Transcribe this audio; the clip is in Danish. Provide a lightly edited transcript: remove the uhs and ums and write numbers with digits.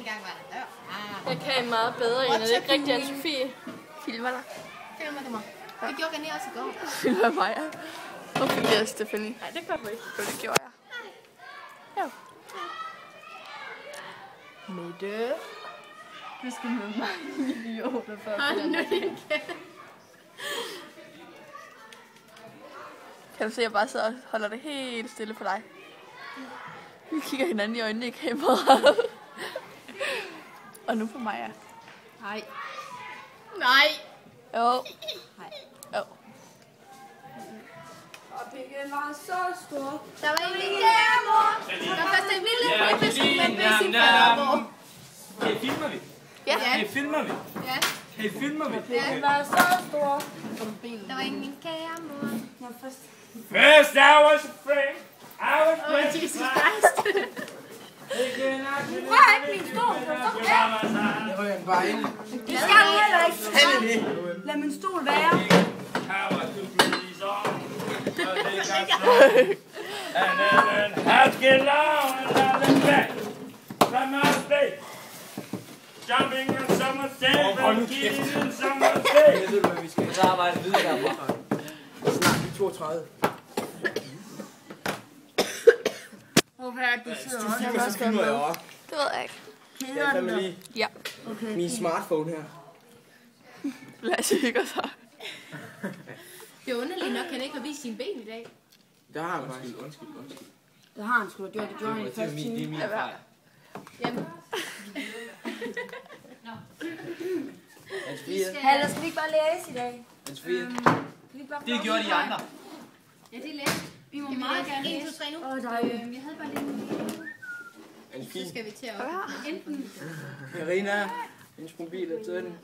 engang var der dør. Jeg kan meget bedre, end det ikke rigtig Anne-Sophie. Filmer dig. Filmer du mig? Det gjorde René også i går. Filmer mig, ja. Og filmer Stephanie. Nej, det gør du ikke. Jo, det gjorde jeg. Ja. Mette. Du skal med mig millioner for Hold nu din Kan du se, at jeg bare sidder og holder det helt stille for dig? Vi kigger hinanden i øjnene i kameraet. Og nu på mig, ja. Nej. Nej. Jo. Nej. Jo. Og pikken var så stor. Der var en kære mor. Der først en lille krybbesko med sin farmor. Hey, filmer vi? Ja. Hey, filmer vi? Ja. Hey, filmer vi? Pikken var så stor. Der var ingen kære mor. First I was afraid. I was Oh, Jesus Christ. Rør ikke min stol, for så Jeg ryger den bare ind. det skal du heller ikke. Lad min stol være. And then have get long and the back from my face. Jumping on someone's head and killing in someone's face. Jeg ved du hvad, vi skal arbejde videre derfra. Snart i 32. Hvorfor er det, du sidder Filmer, så filmer jeg også. Det ved jeg ikke. Jeg fandt lige Ja. min smartphone her. Lad os hygge sig. Det er underligt nok, kan han ikke have vist sine ben i dag. Der har han faktisk. Undskyld. Det har han sgu da gjort. Det gjorde han i første time. Det er min fejl. Jamen. Hallo, skal vi ikke bare læse i dag? Det gjorde de andre. Ja, det er let. Vi må meget gerne 1, 2, 3 nu. Åh, dejligt. Jeg havde bare lige... Så skal vi til at enten... Karina, hendes mobil er til den.